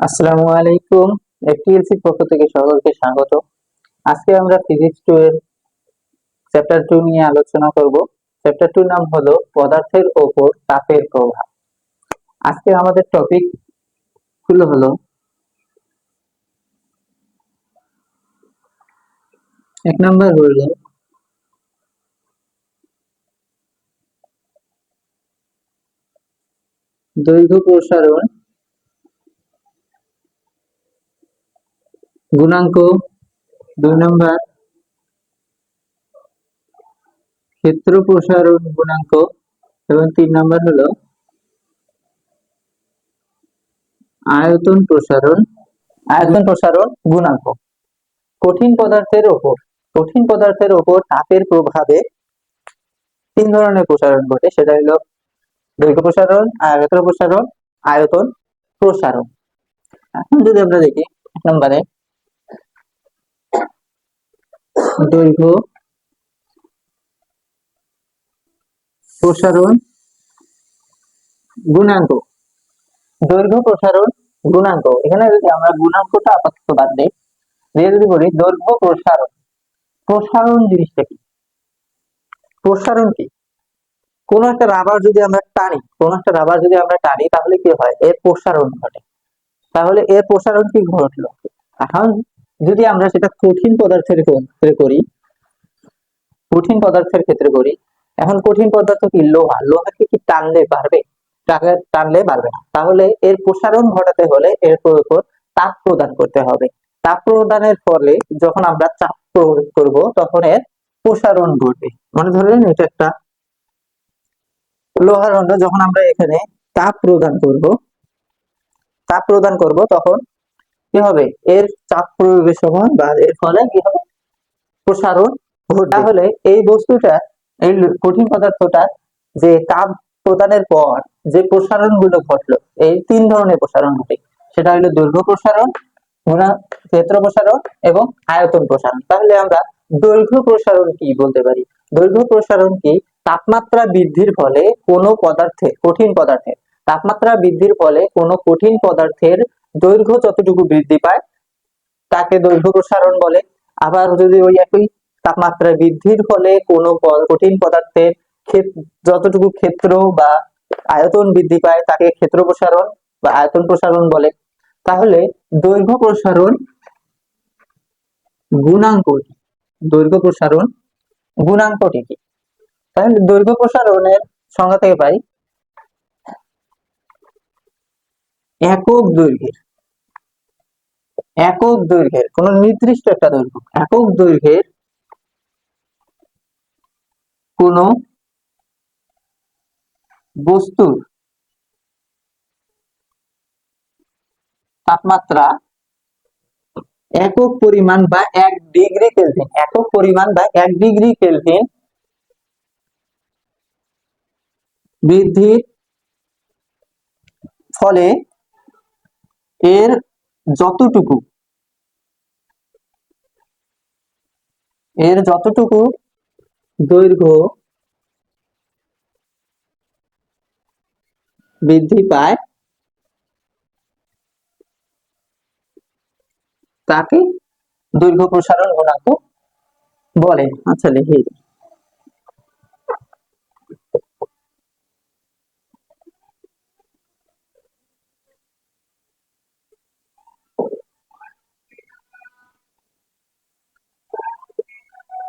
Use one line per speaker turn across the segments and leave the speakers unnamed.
আসসালামু আলাইকুম। এফটিএলসি পক্ষ থেকে সকলকে স্বাগত। আজকে আমরা ফিজিক্স 2 এর চ্যাপ্টার 2 নিয়ে আলোচনা করব। চ্যাপ্টার 2 নাম হলো পদার্থের ওপর তাপের প্রভাব। আজকে আমাদের টপিক হলো এক নাম্বার হলো দৈর্ঘ্য প্রসারণ গুণাঙ্ক, 2 নাম্বার ক্ষেত্র প্রসারণ গুণাঙ্ক এবং 3 নাম্বার হলো আয়তন প্রসারণ গুণাঙ্ক। কঠিন পদার্থের ওপর তাপের প্রভাবে 3 ধরনের প্রসারণ ঘটে, সেটা হলো দৈর্ঘ্য প্রসারণ, আয়তন প্রসারণ। এখন যদি আমরা দেখি এক নম্বরে দৈর্ঘ্য প্রসারণ গুণাঙ্ক। এখানে যদি আমরা গুণাঙ্কটা আপাতত বাদ দিই, যদি বলি দৈর্ঘ্য প্রসারণ জিনিসটা কি? প্রসারণ কি? কোন একটা রাবার যদি আমরা টানি তাহলে কি হয়? এর প্রসারণ ঘটে। তাহলে এর প্রসারণ কি ঘটলো? এখন যদি আমরা সেটা কঠিন পদার্থের ক্ষেত্রে করি, এখন কঠিন পদার্থ কি? লোহাকে কি টানলে বাড়বে না। তাহলে এর প্রসারণ ঘটাতে হলে এর উপর তাপ প্রদান করতে হবে। তাপ প্রদানের ফলে যখন আমরা চাপ প্রয়োগ করব তখন এর প্রসারণ ঘটবে। মানে ধরেন এটা একটা লোহার দণ্ড, যখন আমরা এখানে তাপ প্রদান করব তখন কি হবে? এর চাপ প্রয়োগের সময় বা এর ফলে কি হবে? প্রসারণ ঘটবে। তাহলে এই বস্তুটা, এই কঠিন পদার্থটা যে তাপ প্রদানের পর যে প্রসারণ গুলো ঘটলো, এই 3 ধরনের প্রসারণ ঘটে। সেটা হলো দৈর্ঘ্য প্রসারণ, ক্ষেত্র প্রসারণ এবং আয়তন প্রসারণ। তাহলে আমরা দৈর্ঘ্য প্রসারণ কি বলতে পারি? দৈর্ঘ্য প্রসারণ কি? তাপমাত্রা বৃদ্ধির ফলে কোনো কঠিন পদার্থের দৈর্ঘ্য যতটুকু বৃদ্ধি পায় তাকে দৈর্ঘ্য প্রসারণ বলে। আবার যদি ওই একই তাপমাত্রা বৃদ্ধির ফলে কোনো কঠিন পদার্থের যতটুকু ক্ষেত্র বা আয়তন বৃদ্ধি পায় তাকে ক্ষেত্র প্রসারণ বা আয়তন প্রসারণ বলে। তাহলে দৈর্ঘ্য প্রসারণ গুণাঙ্কটি কি? তাহলে দৈর্ঘ্য প্রসারণের সংজ্ঞা থেকে পাই একক দৈর্ঘ্যের কোন নির্দিষ্ট একটা দৈর্ঘ্য, একক দৈর্ঘ্যের কোন বস্তুর তাপমাত্রা একক পরিমাণ বা 1 ডিগ্রি কেলভিন বৃদ্ধির ফলে এর যতটুকু দৈর্ঘ্য বৃদ্ধি পায় তাকে দৈর্ঘ্য প্রসারণ গুণাঙ্ক বলে। আচ্ছা, লিখে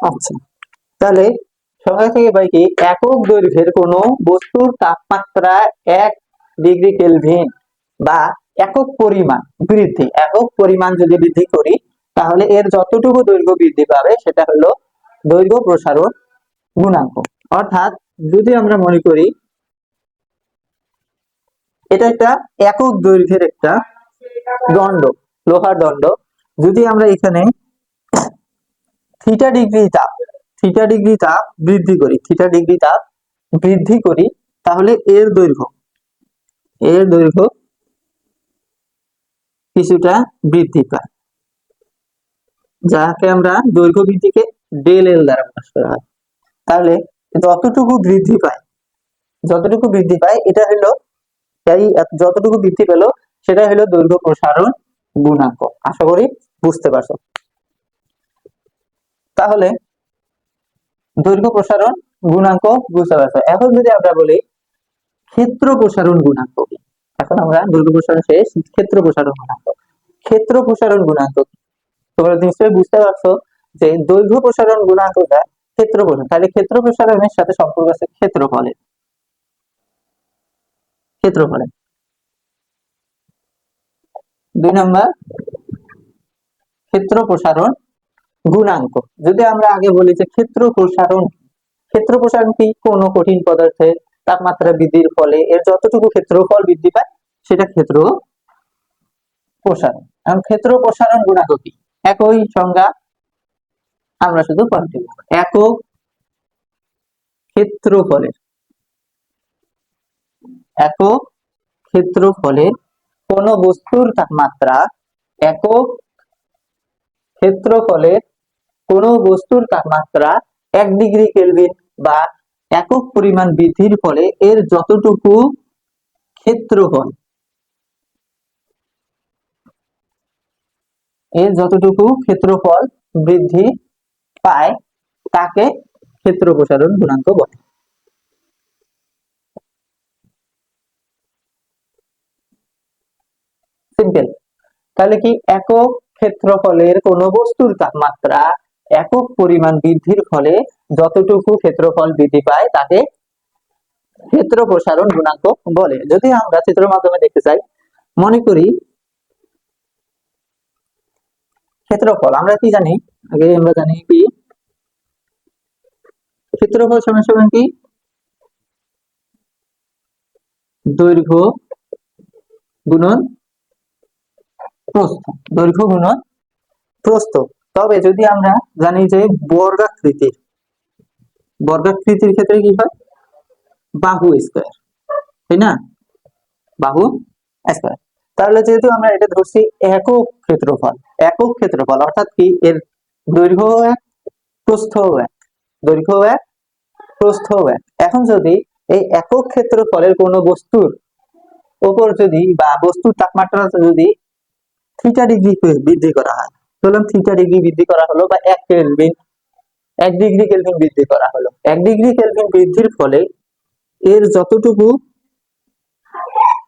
আচ্ছা, তাহলে সংজ্ঞা থেকে পাই কি? একক দৈর্ঘ্যের কোন বস্তুর তাপমাত্রা 1 ডিগ্রি কেলভিন বা একক পরিমাণ যদি বৃদ্ধি করি তাহলে এর যতটুকু দৈর্ঘ্য বৃদ্ধি পাবে সেটা হলো দৈর্ঘ্য প্রসারণ গুণাঙ্ক। অর্থাৎ যদি আমরা মনে করি এটা একটা একক দৈর্ঘ্যের একটা দণ্ড, লোহার দণ্ড, যদি আমরা এখানে থিটা ডিগ্রি তাপ বৃদ্ধি করি তাহলে এর দৈর্ঘ্য কিছুটা বৃদ্ধি পায়, যাকে আমরা দৈর্ঘ্য বৃদ্ধিকে ডেল এল দ্বারা প্রকাশ করা হয়। তাহলে যতটুকু বৃদ্ধি পায় এটা হলো যতটুকু বৃদ্ধি পেল সেটা হলো দৈর্ঘ্য প্রসারণ গুণাঙ্ক। আশা করি বুঝতে পারছো। তাহলে দৈর্ঘ্য প্রসারণ গুণাঙ্ক বুঝতে পারছো। এখন যদি আমরা বলি ক্ষেত্র প্রসারণ গুণাঙ্ক কি, এখন আমরা দৈর্ঘ্য প্রসারণ শেষ, ক্ষেত্র প্রসারণ গুণাঙ্ক। ক্ষেত্র প্রসারণ গুণাঙ্ক তোমরা নিশ্চয়ই বুঝতে পারছো যে দৈর্ঘ্য প্রসারণ গুণাঙ্কটা ক্ষেত্র প্রসারণ, তাহলে ক্ষেত্র প্রসারণের সাথে সম্পর্ক আছে ক্ষেত্রফলের। ক্ষেত্রফলের 2 নম্বর ক্ষেত্র প্রসারণ গুণাঙ্ক। যদি আমরা আগে বলি যে ক্ষেত্র প্রসারণ, ক্ষেত্র প্রসারণ কি, কোনো কঠিন পদার্থের তাপমাত্রা বৃদ্ধির ফলে এর যতটুকু ক্ষেত্রফল বৃদ্ধি পায় সেটা ক্ষেত্র প্রসারণ। এখন ক্ষেত্র প্রসারণ গুণাঙ্ক কি, একই সংজ্ঞা আমরা শুধু পাল্টে দেব। একক ক্ষেত্রফলের, একক ক্ষেত্রফলের কোন বস্তুর তাপমাত্রা, একক ক্ষেত্রফলের কোন বস্তুর তাপমাত্রা 1 ডিগ্রি কেলভিন বা একক পরিমাণ বৃদ্ধির ফলে এর যতটুকু ক্ষেত্রফল, এর যতটুকু ক্ষেত্রফল বৃদ্ধি পায় তাকে ক্ষেত্র প্রসারণ গুণাঙ্ক বলে। সিম্পল। তাহলে কি, একক ক্ষেত্রফলের কোন বস্তুর তাপমাত্রা একক পরিমাণ বৃদ্ধির ফলে যতটুকু ক্ষেত্রফল বৃদ্ধি পায় তাকে ক্ষেত্র প্রসারণ গুণাঙ্ক বলে। যদি আমরা চিত্রের মাধ্যমে দেখতে চাই, মনে করি ক্ষেত্রফল আমরা কি জানি, আগে আমরা জানি কি ক্ষেত্রফল সমান সমান কি, দৈর্ঘ্য গুণন প্রস্থ, দৈর্ঘ্য গুণন প্রস্থ। তবে যদি আমরা জানি যে বর্গাকৃতির, বর্গাকৃতির ক্ষেত্রে কি হয়, বাহু স্কয়ার, তাই না, বাহু স্কয়ার। তাহলে যেহেতু আমরা এটা ধরছি একক ক্ষেত্রফল, একক ক্ষেত্রফল অর্থাৎ কি এর দৈর্ঘ্য এক প্রস্থ এক, দৈর্ঘ্য এক প্রস্থ এক। এখন যদি এই একক ক্ষেত্রফলের কোন বস্তুর উপর যদি বা বস্তুর তাপমাত্রা যদি থিটা ডিগ্রি বৃদ্ধি করা হয়, ধরলাম থিটা ডিগ্রি বৃদ্ধি করা হলো বা 1 কেলভিন, 1 ডিগ্রি কেলভিন বৃদ্ধি করা হলো, 1 ডিগ্রি কেলভিন বৃদ্ধির ফলে এর যতটুকু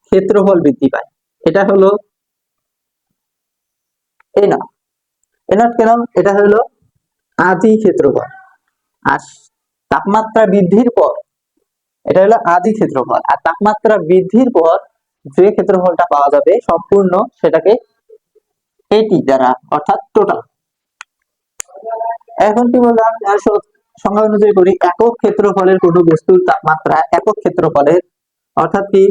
ক্ষেত্রফল বৃদ্ধি পায় এটা হলো এ না, এ নট কেন, এটা হলো আদি ক্ষেত্রফল। আর তাপমাত্রা বৃদ্ধির পর এটা হলো আদি ক্ষেত্রফল, আর তাপমাত্রা বৃদ্ধির পর যে ক্ষেত্রফলটা পাওয়া যাবে সম্পূর্ণ সেটাকে এটি দ্বারা অর্থাৎ টোটাল। এখন কি বললাম, সংজ্ঞা অনুযায়ী করি, একক ক্ষেত্রফলের কোন বস্তুর তাপমাত্রা একক ক্ষেত্রফলের, অর্থাৎ কি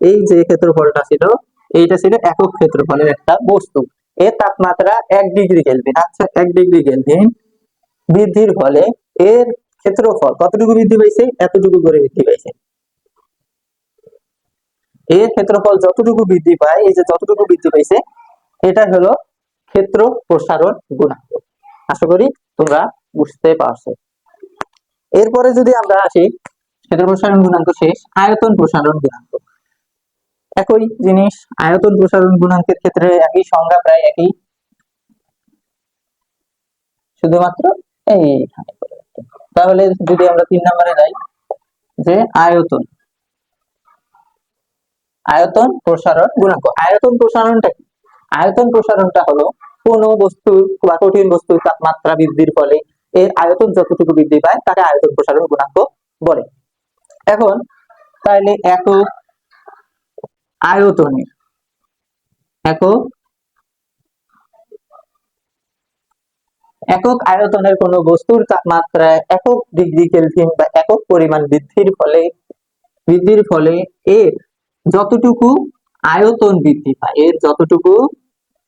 এই যে ক্ষেত্রফলটা ছিল এইটা ছিল একক ক্ষেত্রফলের একটা বস্তু, এর তাপমাত্রা 1 ডিগ্রি কেলভিন। আচ্ছা 1 ডিগ্রি কেলভিন বৃদ্ধির ফলে এর ক্ষেত্রফল কতটুকু বৃদ্ধি পাইছে, এতটুকু করে বৃদ্ধি পাইছে। এর ক্ষেত্রফল যতটুকু বৃদ্ধি পায়, এই যে যতটুকু বৃদ্ধি পাইছে এটা হলো ক্ষেত্র প্রসারণ গুণাঙ্ক। আশা করি তোমরা বুঝতে পারছো। এরপরে যদি আমরা আসি, ক্ষেত্র প্রসারণ গুণাঙ্ক শেষ, আয়তন প্রসারণ গুণাঙ্ক। একই জিনিস, আয়তন প্রসারণ গুণাঙ্কের ক্ষেত্রে একই সংজ্ঞা, প্রায় একই, শুধুমাত্র এইখানে। তাহলে যদি আমরা 3 নম্বরে যাই, যে আয়তন, আয়তন প্রসারণ গুণাঙ্ক। আয়তন প্রসারণটা কি, আয়তন প্রসারণটা হলো কোন বস্তুর বা কঠিন বস্তুর তাপমাত্রা বৃদ্ধির ফলে এর আয়তন যতটুকু বৃদ্ধি পায় তাকে আয়তন প্রসারণ গুণাঙ্ক বলে। এখন তাহলে একক আয়তনের, একক একক আয়তনের কোন বস্তুর তাপমাত্রা একক ডিগ্রি কেলভিন বা একক পরিমাণ বৃদ্ধির ফলে এর যতটুকু আয়তন বৃদ্ধি পায়, এর যতটুকু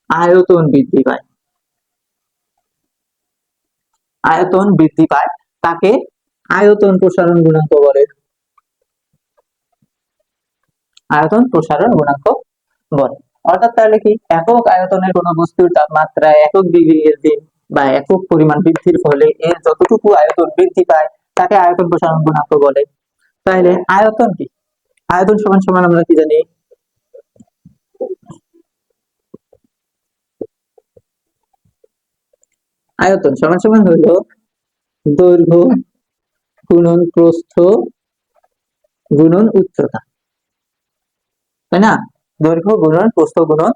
আয়তন বৃদ্ধি পায়, আয়তন বৃদ্ধি পায় তাকে আয়তন প্রসারণ গুণাঙ্ক বলে, আয়তন প্রসারণ গুণাঙ্ক বলে। অর্থাৎ তাহলে কি, একক আয়তনের কোন বস্তুর তাপমাত্রা একক ডিগ্রি কেলভিন বা একক পরিমাণ বৃদ্ধির ফলে এর যতটুকু আয়তন বৃদ্ধি পায় তাকে আয়তন প্রসারণ গুণাঙ্ক বলে। তাহলে আয়তন কি, আয়তন সমান সমান আমরা কি জানি, আয়তন সমান সমান হলো দৈর্ঘ্য গুণন প্রস্থ গুণন উচ্চতা, তাই না? দৈর্ঘ্য গুণন প্রস্থ গুণন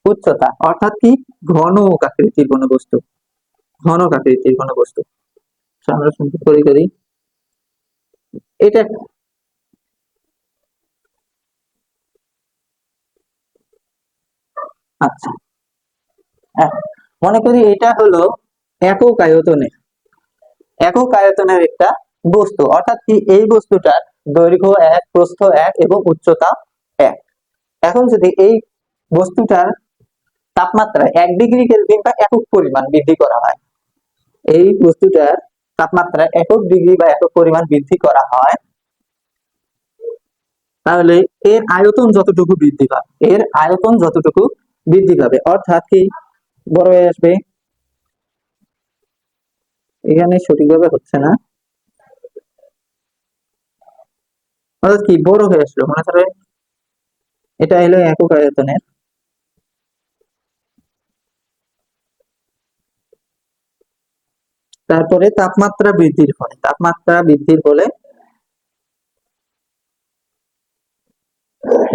উচ্চতা, অর্থাৎ কি ঘনক আকৃতির কোনো বস্তু, ঘনক আকৃতির কোনো বস্তু। আমরা সংক্ষেপ করি এটা। আচ্ছা, মনে করি এটা হলো একক আয়তনের, একক আয়তনের একটা বস্তু, অর্থাৎ কি এই বস্তুটার দৈর্ঘ্য 1, প্রস্থ 1 এবং উচ্চতা 1। এখন যদি এই বস্তুটার তাপমাত্রা 1 ডিগ্রি কেলভিন বা একক পরিমাণ বৃদ্ধি করা হয়, এই বস্তুটার তাপমাত্রা একক ডিগ্রি বা একক পরিমাণ বৃদ্ধি করা হয়, তাহলে এর আয়তন যতটুকু বৃদ্ধি পাবে, এর আয়তন যতটুকু বৃদ্ধি পাবে, অর্থাৎ কি বড় হয়ে আসবে। এখানে সঠিকভাবে হচ্ছে না, অর্থাৎ কি বড় হয়ে আসলো। মনে করে এটা হলো একক আয়তনের, তারপরে তাপমাত্রা বৃদ্ধির ফলে, তাপমাত্রা বৃদ্ধির ফলে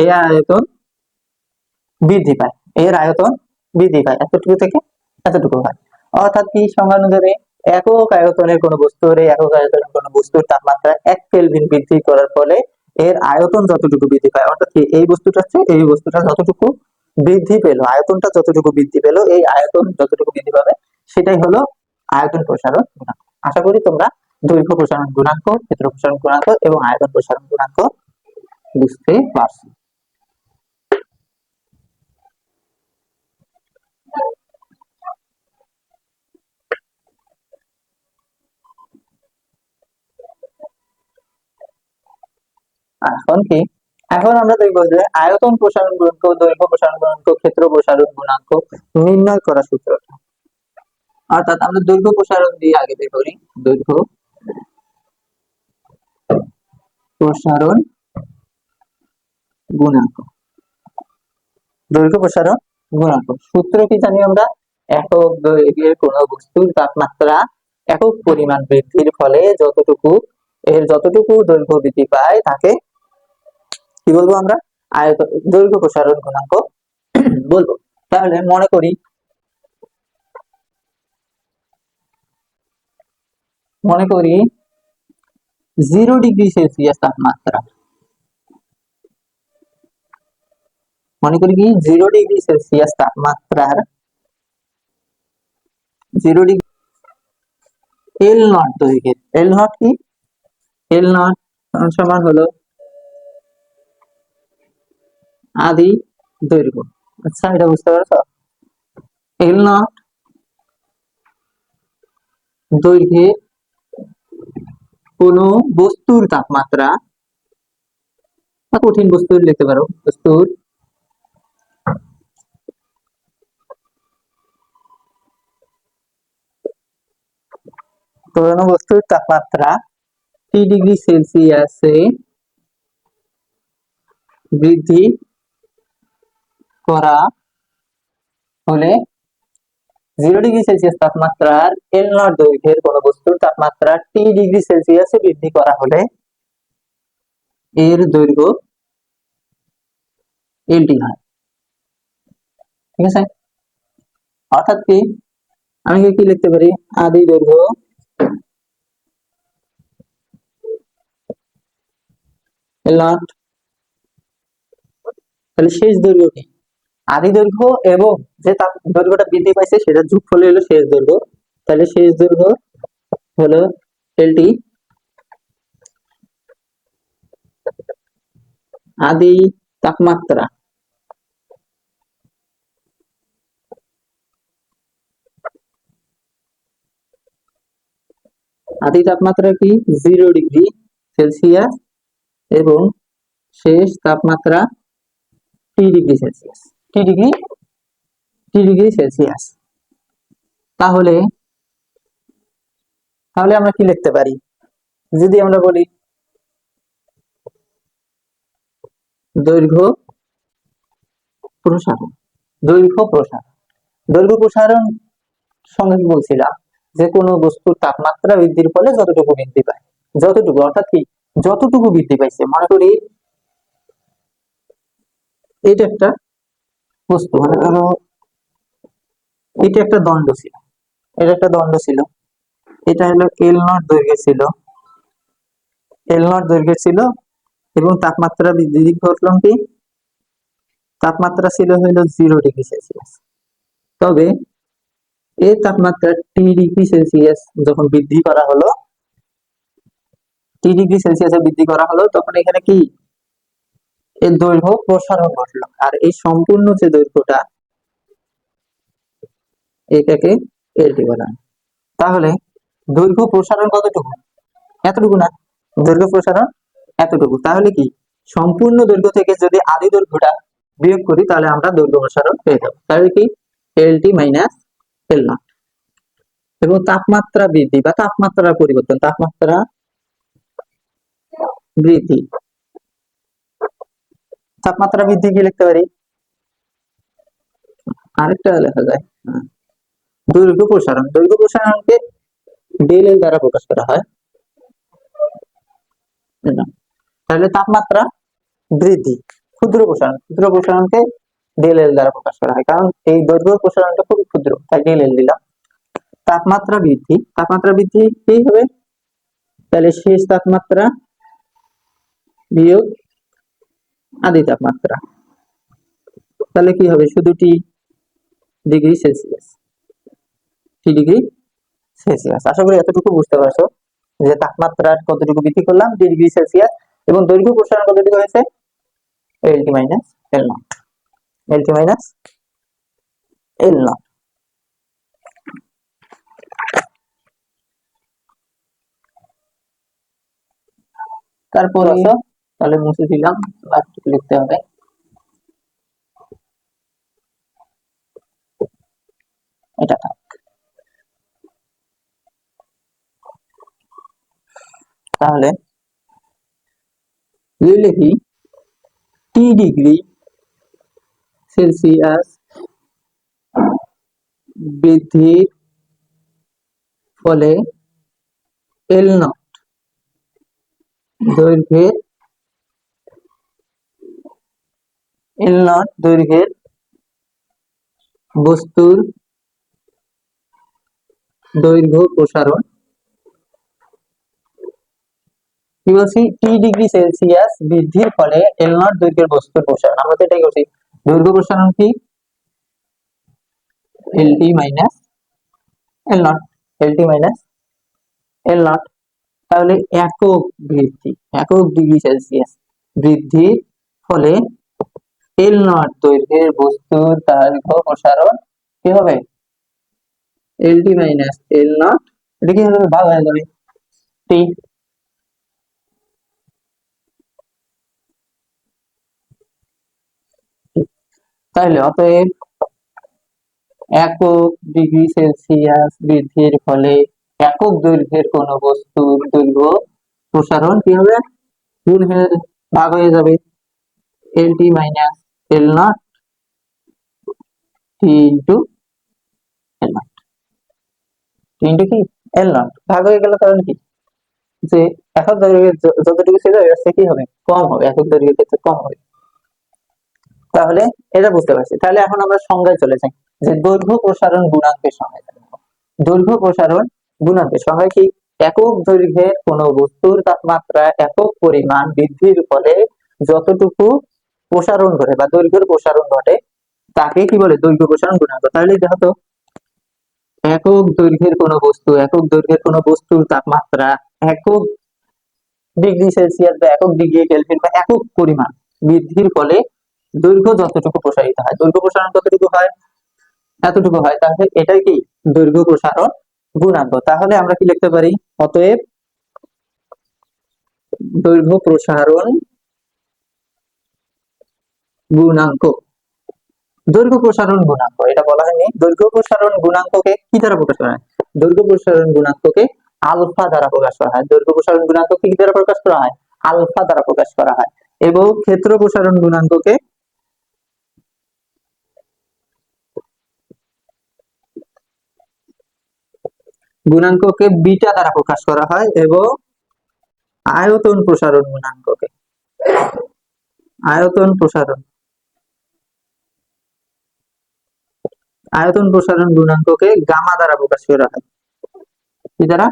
এর আয়তন বৃদ্ধি পায়, এর আয়তন বৃদ্ধি পায়, এতটুকু থেকে এতটুকু হয়। অর্থাৎ কি সংজ্ঞানুসারে একক আয়তনের কোন বস্তুর, একক আয়তনের কোন বস্তুর তাপমাত্রা 1 কেলভিন বৃদ্ধি করার ফলে এর আয়তন যতটুকু বৃদ্ধি পায়, অর্থাৎ কি এই বস্তুটা হচ্ছে, এই বস্তুটা যতটুকু বৃদ্ধি পেল, আয়তনটা যতটুকু বৃদ্ধি পেল, এই আয়তন যতটুকু বৃদ্ধি পাবে সেটাই হলো আয়তন প্রসারণ গুণাঙ্ক। আশা করি তোমরা দৈর্ঘ্য প্রসারণ গুণাঙ্ক, ক্ষেত্র প্রসারণ গুণাঙ্ক এবং আয়তন প্রসারণ গুণাঙ্ক বুঝতে পারছো। এখন কি, এখন আমরা দেখবো যে আয়তন প্রসারণ গুণাঙ্ক, দৈর্ঘ্য প্রসারণ গুণাঙ্ক, ক্ষেত্র প্রসারণ গুণাঙ্ক নির্ণয় করা সূত্র। অর্থাৎ আমরা দৈর্ঘ্য প্রসারণ দিয়ে আগে বের করি। দৈর্ঘ্য প্রসারণ গুণাঙ্ক, দৈর্ঘ্য প্রসারণ গুণাঙ্ক সূত্র কি জানি আমরা? একক দৈর্ঘ্যের কোন বস্তুর তাপমাত্রা একক পরিমাণ বৃদ্ধির ফলে যতটুকু, এর যতটুকু দৈর্ঘ্য বৃদ্ধি পায় তাকে কি বলবো আমরা? আয়তন, দৈর্ঘ্য প্রসারণ গুণাঙ্ক বলবো। তাহলে মনে করি 0 ডিগ্রি সেলসিয়াস তাপমাত্রা, মনে করি কি 0 ডিগ্রি সেলসিয়াস তাপমাত্রার 0 ডিগ্রি এল নট দৈর্ঘ্যের, এল নট কি, এল নট সমান হলো আদি দৈর্ঘ্য। আচ্ছা, এটা বুঝতে পারছো? এল নট দৈর্ঘ্যের কোন বস্তুর তাপমাত্রা, বা কঠিন বস্তুর লিখতে পারো, বস্তুর কোন বস্তুর তাপমাত্রা টি ডিগ্রি সেলসিয়াসে বৃদ্ধি করা হলে, 0 ডিগ্রি সেলসিয়াস তাপমাত্রার এল নট দৈর্ঘ্যের কোন বস্তুর তাপমাত্রা টি ডিগ্রি সেলসিয়াসে বৃদ্ধি করা হলে এর দৈর্ঘ্য এলটি হয়। ঠিক আছে? অর্থাৎ কি আমি কি লিখতে পারি? আদি দৈর্ঘ্য এল নট, তাহলে শেষ দৈর্ঘ্য কি? আদি দৈর্ঘ্য এবং যে দৈর্ঘ্যটা বৃদ্ধি পাইছে সেটা যোগফল হলো শেষ দৈর্ঘ্য, তাহলে শেষ দৈর্ঘ্য হলো এলটি। আদি তাপমাত্রা, আদি তাপমাত্রা কি 0 ডিগ্রি সেলসিয়াস এবং শেষ তাপমাত্রা টি ডিগ্রি সেলসিয়াস, টি ডিগ্রি সেলসিয়াস। তাহলে তাহলে আমরা কি লিখতে পারি? যদি আমরা বলি দৈর্ঘ্য প্রসারণ, দৈর্ঘ্য প্রসারণ, দৈর্ঘ্য প্রসারণ সঙ্গে কি বলছিলাম? যে কোনো বস্তুর তাপমাত্রা বৃদ্ধির ফলে যতটুকু বৃদ্ধি পায়, যতটুকু অর্থাৎ কি যতটুকু বৃদ্ধি পাইছে, মনে করি এটা একটা বস্তু, মনে করো এটা একটা দণ্ড ছিল, এটা একটা দণ্ড ছিল, এটা হলো এল নট দৈর্ঘ্যের ছিল, এল নট দৈর্ঘ্যের ছিল, এবং তাপমাত্রা বৃদ্ধি ঘটলাম কি, তাপমাত্রা ছিল হলো 0°C। তবে এই তাপমাত্রা T°C যখন বৃদ্ধি করা হলো, T°C বৃদ্ধি করা হলো, তখন এখানে কি এর দৈর্ঘ্য প্রসারণ ঘটলো, আর এই সম্পূর্ণ যে দৈর্ঘ্যটা এটাকে এলটি বলা হয়। তাহলে দৈর্ঘ্য প্রসারণ কতটুকু, এতটুকু না, দৈর্ঘ্য প্রসারণ এতটুকু। তাহলে কি সম্পূর্ণ দৈর্ঘ্য থেকে যদি আদি দৈর্ঘ্যটা বিয়োগ করি তাহলে আমরা দৈর্ঘ্য প্রসারণ পেয়ে যাবো। তাহলে কি এলটি মাইনাস এল নট। এবং তাপমাত্রা বৃদ্ধি বা তাপমাত্রার পরিবর্তন, তাপমাত্রা বৃদ্ধি, তাপমাত্রা বৃদ্ধি কি লিখতে পারি, আরেকটা লেখা যায় দৈর্ঘ্য প্রসারণ, দৈর্ঘ্য প্রসারণকে ডেল এল দ্বারা প্রকাশ করা হয়। তাহলে তাপমাত্রা বৃদ্ধি, ক্ষুদ্র প্রসারণ, ক্ষুদ্র প্রসারণকে ডেল এল দ্বারা প্রকাশ করা হয়, কারণ এই দৈর্ঘ্য প্রসারণটা খুব ক্ষুদ্র, তাই ডেল এল দিলাম। তাপমাত্রা বৃদ্ধি, তাপমাত্রা বৃদ্ধি কি হবে, তাহলে শেষ তাপমাত্রা বিয়োগ আদি তাপমাত্রা, তাহলে কি হবে, শুধু T°C, T°C। আশা করি এতটুকু বুঝতে পারছো যে তাপমাত্রার কতটুকু বৃদ্ধি করলাম T°C, এবং দৈর্ঘ্য প্রসারণ কতটুকু হয়েছে LT minus L not, LT minus L not. তারপর তাহলে মুছে দিলাম, লিখতে হবে এটা থাক। তাহলে লিখি T°C বৃদ্ধির ফলে এল নট দৈর্ঘ্যের, এল নট দৈর্ঘ্যের বস্তুর দৈর্ঘ্য প্রসারণ, কি বলছি, T°C বৃদ্ধির ফলে এল নট দৈর্ঘ্যের বস্তুর প্রসারণ, আমরা তো এটাই করছি। দৈর্ঘ্য প্রসারণ কি LT minus L not, LT minus L not. তাহলে একক বৃদ্ধি, একক ডিগ্রি সেলসিয়াস বৃদ্ধির ফলে এল নট দৈর্ঘ্যের বস্তুর দৈর্ঘ্য প্রসারণ কি হবে এলটি মাইনাস এল নট, এটা কি হবে, ভাগ হয়ে যাবে টি। তাহলে অতএব একক ডিগ্রি সেলসিয়াস বৃদ্ধির ফলে একক দৈর্ঘ্যের কোন বস্তুর দৈর্ঘ্য প্রসারণ কি হবে, গুণ হয়ে ভাগ হয়ে যাবে LT minus L naught T into L naught, T into কি এল নট, ভাগ হয়ে গেল। কারণ কি যে একক দৈর্ঘ্যের যতটুকু ছিল এর থেকে কি হবে, কম হবে, একক দৈর্ঘ্যের ক্ষেত্রে কম হবে। তাহলে এটা বুঝতে পারছি। তাহলে এখন আমরা সংজ্ঞায় চলে যাই, যে দৈর্ঘ্য প্রসারণ গুণাঙ্কের সংজ্ঞা। দৈর্ঘ্য প্রসারণ গুণাঙ্কের সংজ্ঞা কি, একক দৈর্ঘ্যের কোন বস্তুর তাপমাত্রা একক পরিমাণ বৃদ্ধির ফলে যতটুকু প্রসারণ ঘটে বা দৈর্ঘ্যের প্রসারণ ঘটে তাকে কি বলে, দৈর্ঘ্য প্রসারণ গুণাঙ্ক। তাহলে দেখো তো, একক দৈর্ঘ্যের কোন বস্তু, একক দৈর্ঘ্যের কোন বস্তুর তাপমাত্রা একক ডিগ্রি সেলসিয়াস বা একক ডিগ্রি কেলভিন বা একক পরিমাণ বৃদ্ধির ফলে দৈর্ঘ্য যতটুকু প্রসারিত হয়, দৈর্ঘ্য প্রসারণ কতটুকু হয়, এতটুকু হয়। তাহলে এটাই কি দৈর্ঘ্য প্রসারণ গুণাঙ্ক। তাহলে আমরা কি লিখতে পারি, অতএব দৈর্ঘ্য প্রসারণ গুণাঙ্ক, দৈর্ঘ্য প্রসারণ গুণাঙ্ক, এটা বলা হয়নি। দৈর্ঘ্য প্রসারণ গুণাঙ্ককে কি দ্বারা প্রকাশ করা হয়, দৈর্ঘ্য প্রসারণ গুণাঙ্ককে আলফা দ্বারা প্রকাশ করা হয়। দৈর্ঘ্য প্রসারণ গুণাঙ্ককে কি দ্বারা প্রকাশ করা হয়, আলফা দ্বারা প্রকাশ করা হয়। এবং ক্ষেত্র প্রসারণ গুণাঙ্ককে গুণাঙ্ককে বিটা দ্বারা প্রকাশ করা হয় এবং আয়তন প্রসারণ গুণাঙ্ককে আয়তন প্রসারণ আয়তন প্রসারণ গুণাঙ্ককে গামা দ্বারা প্রকাশ করা হয়। কি দ্বারা?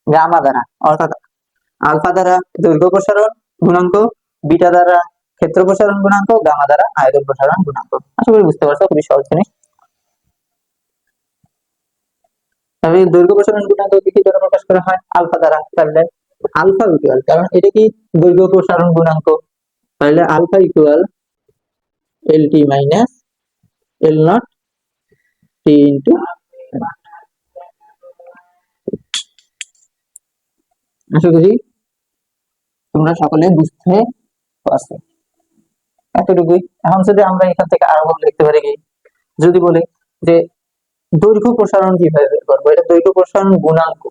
গামা দ্বারা। অর্থাৎ আলফা দ্বারা দৈর্ঘ্য প্রসারণ গুণাঙ্ক, বিটা দ্বারা ক্ষেত্র প্রসারণ গুণাঙ্ক, গামা দ্বারা আয়তন প্রসারণ গুণাঙ্ক। আশা করি বুঝতে পারছো, খুবই সহজ জিনিস। তবে দৈর্ঘ্য প্রসারণ গুণাঙ্ককে কি দ্বারা প্রকাশ করা হয়? আলফা দ্বারা। তাহলে আলফা ইকুয়াল, কারণ এটা কি দৈর্ঘ্য প্রসারণ গুণাঙ্ক, তাহলে alpha equal L T minus L naught T into. আশা করি তোমরা সকলে বুঝতে পারছো, এতটুকুই। এখন যদি আমরা এখান থেকে আরো লিখতে পারি কি, যদি বলি যে দৈর্ঘ্য প্রসারণ কিভাবে বের করবো, এটা দৈর্ঘ্য প্রসারণ গুণাঙ্ক।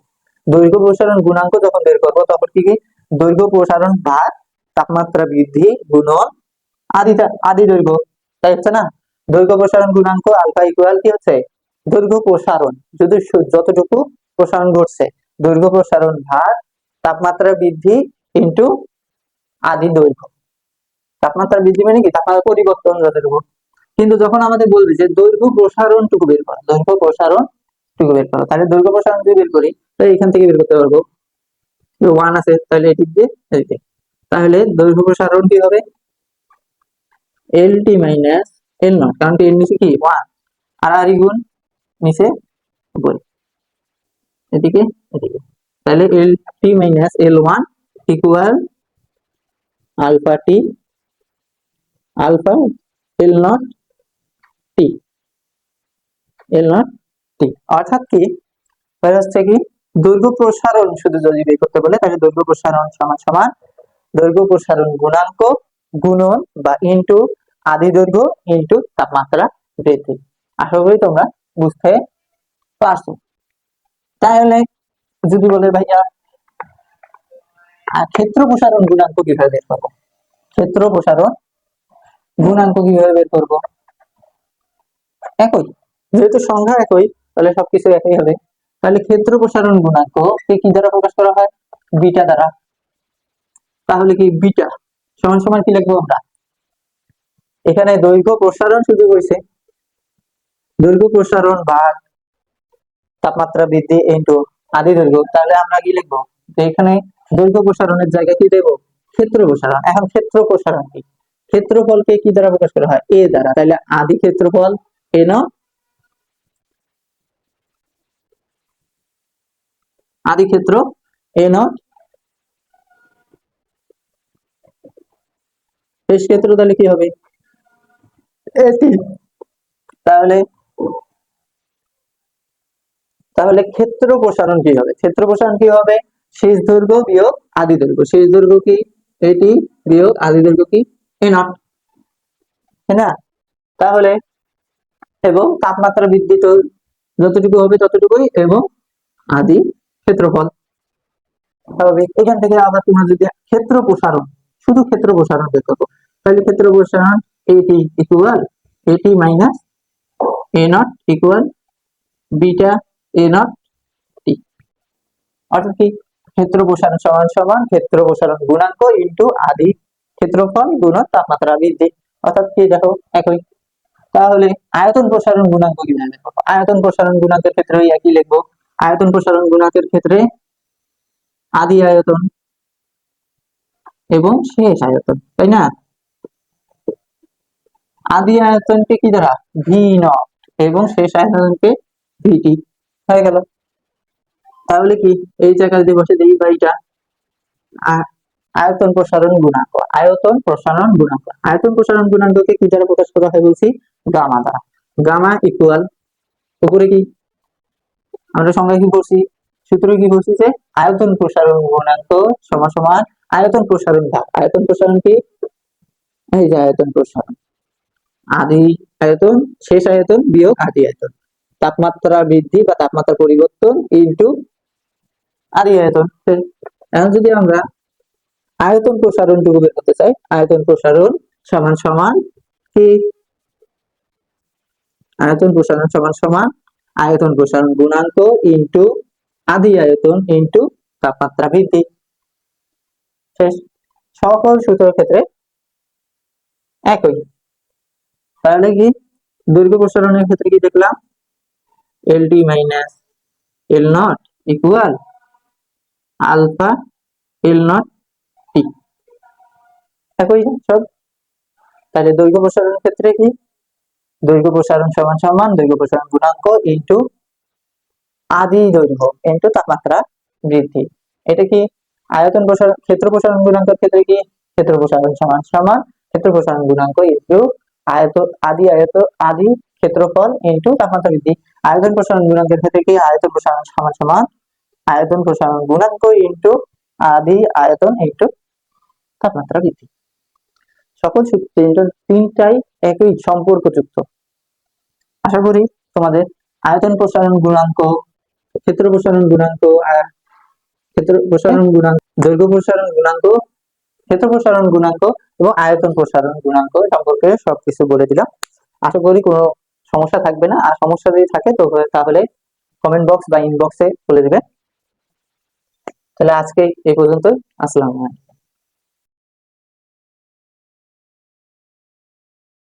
দৈর্ঘ্য প্রসারণ গুণাঙ্ক যখন বের করবো তখন কি দৈর্ঘ্য প্রসারণ ভাগ তাপমাত্রা বৃদ্ধি গুণন আদি দৈর্ঘ্য, তাই হচ্ছে না? দৈর্ঘ্য প্রসারণ গুণাঙ্ক আলফা ইকুয়াল কি হচ্ছে? দৈর্ঘ্য প্রসারণ, যদি যতটুকু প্রসারণ ঘটছে, দৈর্ঘ্য প্রসারণ ভাগ তাপমাত্রা বৃদ্ধি ইন্টু আদি দৈর্ঘ্য। তাপমাত্রা বৃদ্ধি মানে কি? তাপমাত্রা পরিবর্তন যতটুকু। কিন্তু যখন আমাদের বলবে যে দৈর্ঘ্য প্রসারণ টুকু বের করো, দৈর্ঘ্য প্রসারণ টুকু বের করো, তাহলে দৈর্ঘ্য প্রসারণ যদি বের করি তাহলে এখান থেকে বের করতে পারবো। 1 আছে, তাহলে এটি দিয়ে এদিকে, তাহলে দৈর্ঘ্য প্রসারণ কি হবে? এল টি মাইনাস এল নট, কারণ এর নিচে কি 1 আর আর গুণ নিচে উপরে, এদিকে এদিকে, তাহলে L T minus L one equal alpha T alpha L naught T L naught T. অর্থাৎ কি হচ্ছে কি, দৈর্ঘ্য প্রসারণ শুধু যদি বের করতে বলে তাহলে দৈর্ঘ্য প্রসারণ সমান সমান দৈর্ঘ্য প্রসারণ গুণাঙ্ক গুণন বা ইনটু আদি দৈর্ঘ্য ইনটু তাপমাত্রা বৃদ্ধি। আশা করি তোমরা বুঝতে পারছো। তাহলে যদি বলে ভাইয়া ক্ষেত্র প্রসারণ গুণাঙ্ক কিভাবে বের করবো, ক্ষেত্র প্রসারণ গুণাঙ্ক কিভাবে বের করবো? একই, যেহেতু সংখ্যা একই তাহলে সবকিছু একই হবে। তাহলে ক্ষেত্র প্রসারণ গুণাঙ্ক কি দ্বারা প্রকাশ করা হয়? বিটা দ্বারা। তাহলে কি বিটা সমান সমান কি লিখবো আমরা? এখানে দৈর্ঘ্য প্রসারণ শুধু হয়েছে, দৈর্ঘ্য প্রসারণ ভাগ তাপমাত্রা বৃদ্ধি ইনটু আদি দৈর্ঘ্য, তাহলে আমরা কি লিখবো? এখানে দৈর্ঘ্য প্রসারণের জায়গায় কি দেবো? ক্ষেত্র প্রসারণ। এখন ক্ষেত্র প্রসারণ কি? ক্ষেত্রফলকে কি দ্বারা প্রকাশ করা হয়? এ দ্বারা। তাহলে আদি ক্ষেত্রফল এ ন, আদি ক্ষেত্র এ নট, শেষ ক্ষেত্র তাহলে কি হবে? এটি। তাহলে তাহলে ক্ষেত্র প্রসারণ কি হবে? ক্ষেত্র প্রসারণ কি হবে? শেষ দৈর্ঘ্য বিয়োগ আদি দৈর্ঘ্য। শেষ দৈর্ঘ্য কি? এটি বিয়োগ আদি দৈর্ঘ্য কি? এ নট, তাই না? তাহলে এবং তাপমাত্রা বৃদ্ধি তো যতটুকু হবে ততটুকুই এবং আদি ক্ষেত্রফল স্বাভাবিক। এখান থেকে আবার তোমরা যদি ক্ষেত্র প্রসারণ, শুধু ক্ষেত্র প্রসারণ বের করবো, তাহলে ক্ষেত্র প্রসারণ A T equal A T minus A naught equal beta A naught T. অর্থাৎ কি ক্ষেত্র প্রসারণ সমান সমান ক্ষেত্র প্রসারণ গুণাঙ্ক ইনটু আদি ক্ষেত্রফল গুণন তাপমাত্রা বৃদ্ধি। অর্থাৎ কি দেখো একই। তাহলে আয়তন প্রসারণ গুণাঙ্ক কিভাবে বের করব? আয়তন প্রসারণ গুণাঙ্কের ক্ষেত্রে একই লিখবো। আয়তন প্রসারণ গুণাঙ্কের ক্ষেত্রে আদি আয়তন এবং শেষ আয়তন, তাই না? আদি আয়তনকে কি দ্বারা? ভি নট এবং শেষ আয়তনকে ভিটি হয়ে গেল। তাহলে কি এই জায়গায় যদি বসে দিই বা এটা আয়তন প্রসারণ গুণাঙ্ক, আয়তন প্রসারণ গুণাঙ্ক, আয়তন প্রসারণ গুণাঙ্ককে কি দ্বারা প্রকাশ করা হয় বলছি? গামা দ্বারা। গামা ইকুয়াল উপরে কি আমরা সংজ্ঞা কি করছি? সূত্র কি বলছি যে আয়তন প্রসারণ গুণাঙ্ক সমান সমান আয়তন প্রসারণ ভাগ, আয়তন প্রসারণ কি? এই যে আয়তন প্রসারণ আদি আয়তন শেষ আয়তন বিয়োগ আদি আয়তন, তাপমাত্রা বৃদ্ধি বা তাপমাত্রা পরিবর্তন ইনটু আদি আয়তন। এখন যদি আমরা আয়তন প্রসারণ টুকু বের করতে চাই, আয়তন প্রসারণ সমান সমান কি? আয়তন প্রসারণ সমান সমান আয়তন প্রসারণ গুণাঙ্ক ইনটু আদি আয়তন ইনটু তাপমাত্রা বৃদ্ধি। শেষ। সকল সূত্রের ক্ষেত্রে একই। তাহলে কি দৈর্ঘ্য প্রসারণের ক্ষেত্রে কি দেখলাম, L D minus L naught equal alpha L naught T, একই সব। তাহলে দৈর্ঘ্য প্রসারণের ক্ষেত্রে কি, দৈর্ঘ্য প্রসারণ সমান সমান দৈর্ঘ্য প্রসারণ গুণাঙ্ক ইনটু আদি দৈর্ঘ্য ইনটু তাপমাত্রা বৃদ্ধি। এটা কি আয়তন প্রসারণ, ক্ষেত্র প্রসারণ গুণাঙ্কের ক্ষেত্রে কি ক্ষেত্র প্রসারণ সমান সমান ক্ষেত্র প্রসারণ গুণাঙ্ক ইনটু আদি ক্ষেত্রফল ইনটু তাপমাত্রা বৃদ্ধি। আয়তন প্রসারণ গুণাঙ্কের ক্ষেত্রে কি আয়তন প্রসারণ সমান সমান আয়তন প্রসারণ গুণাঙ্ক ইনটু আদি আয়তন ইনটু তাপমাত্রা বৃদ্ধি। সকল তিনটাই একই সম্পর্কযুক্ত। আশা করি তোমাদের আয়তন প্রসারণ গুণাঙ্ক, ক্ষেত্র প্রসারণ গুণাঙ্ক, ক্ষেত্র প্রসারণ গুণাঙ্ক, দৈর্ঘ্য প্রসারণ গুণাঙ্ক, ক্ষেত্র প্রসারণ গুণাঙ্ক এবং আয়তন প্রসারণ গুণাঙ্ক সম্পর্কে সবকিছু বলে দিলাম। আশা করি কোনো সমস্যা থাকবে না। আর সমস্যা যদি থাকে তো তাহলে কমেন্ট বক্স বা ইনবক্সে বলে দিবেন। তাহলে আজকে এই পর্যন্তই। আসসালামু আলাইকুম।